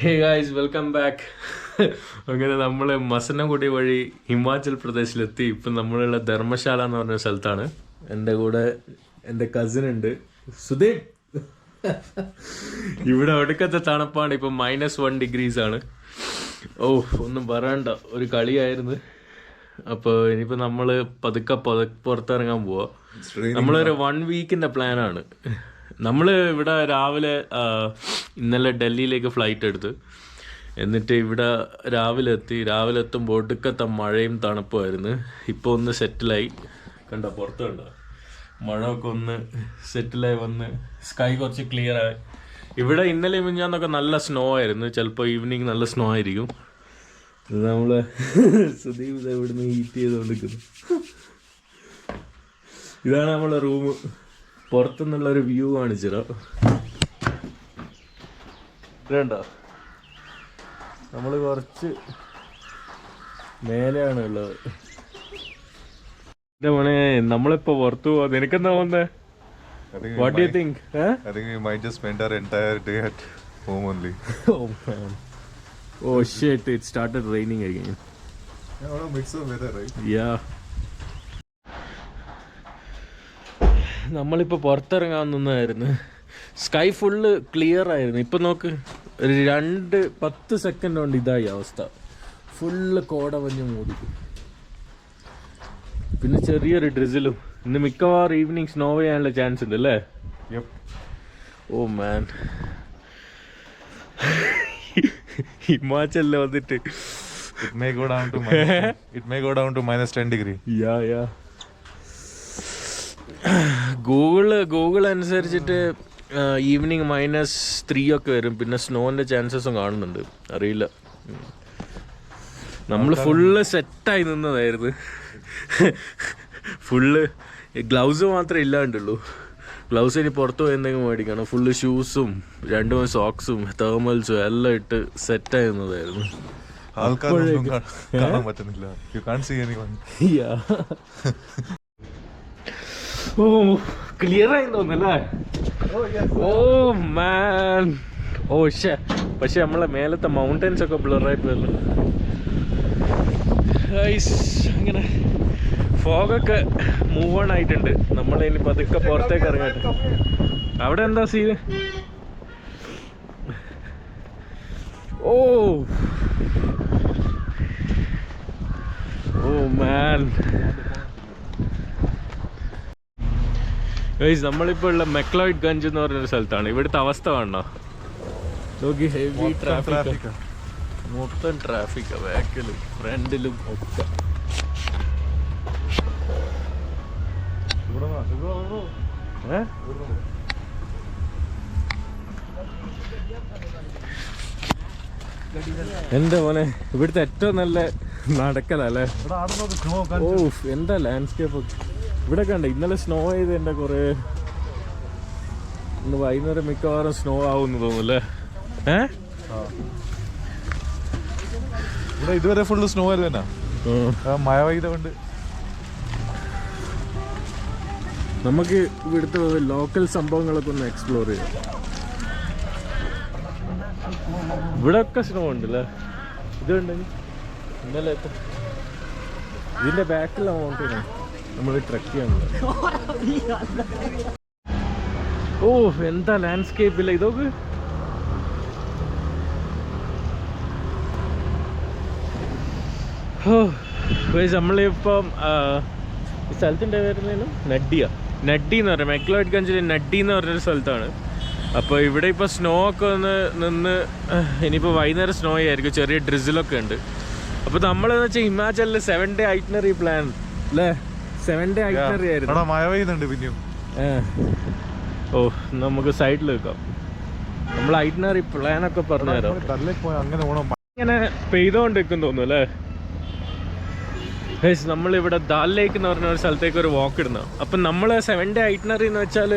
Hey guys welcome back. അങ്ങനെ നമ്മൾ മസനഗുഡി വഴി ഹിമാചൽ പ്രദേശിലെത്തി. ഇപ്പം നമ്മളുള്ള ധർമ്മശാല എന്ന് പറഞ്ഞ സ്ഥലത്താണ്. എൻ്റെ കൂടെ എൻ്റെ കസിൻ ഉണ്ട്, സുധീപ്. ഇവിടെ ഒടുക്കത്തെ തണുപ്പാണ്. ഇപ്പം -1 degrees ആണ്. ഓ, ഒന്നും പറയണ്ട, ഒരു കളിയായിരുന്നു. അപ്പോൾ ഇനിയിപ്പോൾ നമ്മൾ പതുക്കെ പുറത്തിറങ്ങാൻ പോവാ. നമ്മളൊരു 1 വീക്കിൻ്റെ പ്ലാനാണ്. നമ്മൾ ഇവിടെ ഇന്നലെ ഡൽഹിയിലേക്ക് ഫ്ലൈറ്റ് എടുത്ത്, എന്നിട്ട് ഇവിടെ രാവിലെ എത്തുമ്പോൾ ഒടുക്കത്തെ മഴയും തണുപ്പുമായിരുന്നു. ഇപ്പോൾ ഒന്ന് സെറ്റിലായി, കണ്ടോ പുറത്ത് കണ്ടോ, മഴയൊക്കെ ഒന്ന് സെറ്റിലായി വന്ന് സ്കൈ കുറച്ച് ക്ലിയർ ആയി. ഇവിടെ ഇന്നലെ മിഞ്ഞാന്നൊക്കെ നല്ല സ്നോ ആയിരുന്നു. ചിലപ്പോൾ ഈവനിങ് നല്ല സ്നോ ആയിരിക്കും. നമ്മൾ സുദീപ് ഇവിടുന്ന് ഹീറ്റ് ചെയ്തുകൊണ്ടിരിക്കുന്നു. ഇതാണ് നമ്മളെ റൂം. പുറത്തുനിന്നുള്ളൊരു വ്യൂ കാണിച്ചിരോ. ഇതുണ്ടോ, നമ്മൾ കുറച്ച് മേലെയാണ് ഉള്ളത്. എന്റെ മോനെ, നമ്മളിപ്പോ പുറത്തു പോവാ. നിനക്കെന്താ തോന്നുന്നേ? What do you think? I think we might just spend our entire day at home only. Oh man. Oh shit, it started raining again. Yeah, what a mix of weather, right? Yeah. നമ്മളിപ്പോൾ പുറത്തിറങ്ങാൻ നിന്നായിരുന്നു. Sky full clear ആയിരുന്നു. ഇപ്പം നോക്ക്, ഒരു 10 second കൊണ്ട് ഇതായി അവസ്ഥ. ഫുള്ള് കോട മഞ്ഞ് മൂടി, പിന്നെ ചെറിയൊരു ഡ്രിസിലും. ഇന്ന് മിക്കവാറും ഈവനിങ് സ്നോ ചെയ്യാനുള്ള ചാൻസ് ഉണ്ട് അല്ലേ? ഓ മാൻ, ഹിമാചലിൽ വന്നിട്ട് it may go down to -10 degree. Yeah. Google അനുസരിച്ചിട്ട് ഈവനിങ് -3 ഒക്കെ വരും. പിന്നെ സ്നോന്റെ ചാൻസസും കാണുന്നുണ്ട്, അറിയില്ല. നമ്മൾ ഫുള്ള് സെറ്റായി നിന്നതായിരുന്നു. ഫുള്ള് ഗ്ലൗസ് മാത്രമേ ഇല്ലാണ്ടുള്ളൂ. ഗ്ലൗസ് ഇനി പുറത്ത് പോയി എന്തെങ്കിലും മേടിക്കണം. ഫുള്ള് ഷൂസും 2 സോക്സും തെർമൽസും എല്ലാം ഇട്ട് സെറ്റായി നിന്നതായിരുന്നു. ഓ, ക്ലിയർ ആയി തോന്നല്ലേ? ഓ മാൻ, ഓ പക്ഷെ നമ്മളെ മേലത്തെ മൗണ്ടൻസ് ഒക്കെ ബ്ലറായിട്ട് വരുന്നു. അങ്ങനെ ഫോഗൊക്കെ മൂവ് ഓൺ ആയിട്ടുണ്ട്. നമ്മളിനി പതുക്കെ പുറത്തേക്ക് ഇറങ്ങട്ടെ. അവിടെ എന്താ സീന്? ഓ മാൻ, നമ്മളിപ്പോൾ ഉള്ള മെക്ലോയിഡ് ഗഞ്ച് എന്ന് പറഞ്ഞൊരു സ്ഥലത്താണ്. ഇവിടുത്തെ അവസ്ഥ കാണണോ? നോക്കി, ഹെവി ട്രാഫിക്, മൊത്തം ട്രാഫിക്കാ, ബാക്കിലും ഫ്രണ്ടിലും ഒക്കെ. എന്താ മോനെ, ഇവിടുത്തെ ഏറ്റവും നല്ല നടക്കലല്ലേ? ഓ, എന്താ ലാൻഡ്സ്കേപ്പ് ഒക്കെ ഇവിടെ കണ്ട. ഇന്നലെ സ്നോ ചെയ്ത് എൻ്റെ കുറേ, ഇന്ന് വൈകുന്നേരം മിക്കവാറും സ്നോ ആവുമെന്ന് തോന്നുന്നല്ലേ? ഇവിടെ ഇതുവരെ ഫുള്ള് സ്നോ ആയിരുന്നു. മഴ പെയ്തുകൊണ്ട് നമുക്ക് ഇവിടുത്തെ ലോക്കൽ സംഭവങ്ങളൊക്കെ ഒന്ന് എക്സ്പ്ലോർ ചെയ്യാം. ഇവിടെ ഒക്കെ സ്നോ ഉണ്ടല്ലേ? ഇതുണ്ടെങ്കിൽ ഇന്നലെ ഇതിന്റെ ബാക്കിൽ മൗണ്ടൻ നമ്മൾ ട്രക്ക് ചെയ്യാനുള്ളത്. ഓ, എന്താ ലാൻഡ്സ്കേപ്പില്ല ഇതൊക്കെ. നമ്മളിപ്പം ഈ സ്ഥലത്തിൻ്റെ പേരുന്നതിനും നഡ്ഡി എന്ന് പറയാം. മെക്ലോയിഡ് ഗഞ്ചിൽ നഡ്ഡി എന്ന് പറഞ്ഞൊരു സ്ഥലത്താണ്. അപ്പോൾ ഇവിടെ ഇപ്പോൾ സ്നോ ഒക്കെ നിന്ന് ഇനിയിപ്പോൾ വൈകുന്നേരം സ്നോ ആയിരിക്കും, ചെറിയ ഡ്രിസിലൊക്കെ ഉണ്ട്. അപ്പോൾ നമ്മളെന്ന് വെച്ചാൽ ഹിമാചലിൽ 7 day ഐറ്റിനറി പ്ലാൻ അല്ലേ? 7 day ഐറ്റിനറി ആയിരുന്നു. മഴ പെയ്യുന്നുണ്ട് പിന്നെയും. ഓ, നമുക്ക് സൈഡിൽ വെക്കാം. നമ്മൾ ഐറ്റിനറി പ്ലാനൊക്കെ പറഞ്ഞുതരാം. ഇങ്ങനെ പെയ്തോണ്ടിരിക്കും തോന്നുന്നു അല്ലേ? നമ്മളിവിടെ ദാൽ ലേക്ക് എന്ന് പറഞ്ഞ ഒരു സ്ഥലത്തേക്ക് ഒരു വാക്ക് ഇടുന്നത്. അപ്പം നമ്മൾ 7 day ഐറ്റിനറി എന്ന് വെച്ചാൽ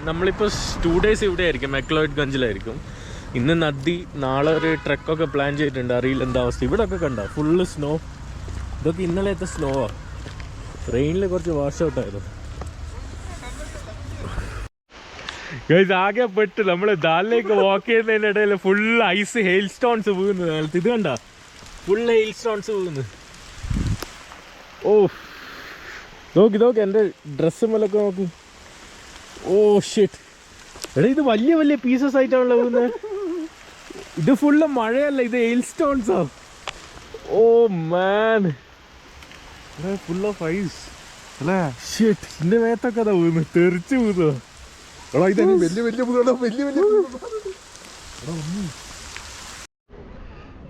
നമ്മളിപ്പോൾ 2 days ഇവിടെ ആയിരിക്കും, മെക്ലോയിഡ് ഗഞ്ചിലായിരിക്കും. ഇന്ന് നദി, നാളെ ഒരു ട്രെക്കൊക്കെ പ്ലാൻ ചെയ്തിട്ടുണ്ട്. അറിയില്ല എന്താ അവസ്ഥ. ഇവിടെ ഒക്കെ കണ്ട ഫുള്ള് സ്നോ. ഇതൊക്കെ ഇന്നലത്തെ സ്നോവാ. റെയിനിൽ കുറച്ച് വാഷ് ഔട്ട് ആയിരുന്നു. ഗൈസ് ആകെ പെട്ട് നമ്മള് ദാലിലേക്ക് വാക്ക് ചെയ്യുന്നതിന്റെ ഇടയിൽ ഫുൾ ഐസ് ഹെയിൽ സ്റ്റോൺസ് വീഴുന്നു നിലത്ത്. ഇത് കണ്ട ഫുൾ ഹെയിൽ സ്റ്റോൺസ് വീഴുന്നു. ഓ നോക്കി നോക്കി എൻ്റെ ഡ്രസ്സ് മേലൊക്കെ നോക്ക്. ഓ ഷിറ്റ് എടാ ഇത് വലിയ വലിയ പീസസ് ആയിട്ടാണല്ലോ വീഴുന്നത്. ഇത് ഫുള്ള് മഴയല്ല, ഇത് ഹെയിൽ സ്റ്റോൺസാ. Oh man full of ice അല്ലേ? ഷിറ്റ് എൻ്റെ മേത്തൊക്കെ അതാ വീഴുന്നു, തെറിച്ച് വീഴുന്നോ.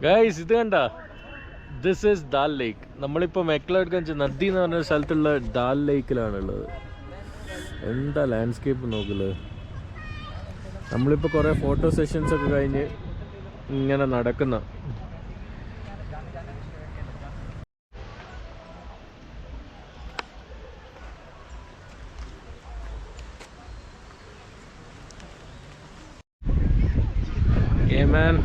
ഗൈസ് ഇത് കണ്ട, ദിസ് ഈസ് ദാൽ ലേക്ക്. നമ്മളിപ്പോൾ മെക്ലാഡ്ഗഞ്ച് നദി എന്ന് പറഞ്ഞ സ്ഥലത്തുള്ള ദാൽ ലേക്കിലാണുള്ളത്. എന്താ ലാൻഡ്സ്കേപ്പ് നോക്കില്ലേ. നമ്മളിപ്പോൾ കുറേ ഫോട്ടോ സെഷൻസ് ഒക്കെ കഴിഞ്ഞ് ഇങ്ങനെ നടക്കുന്ന Yeah, man.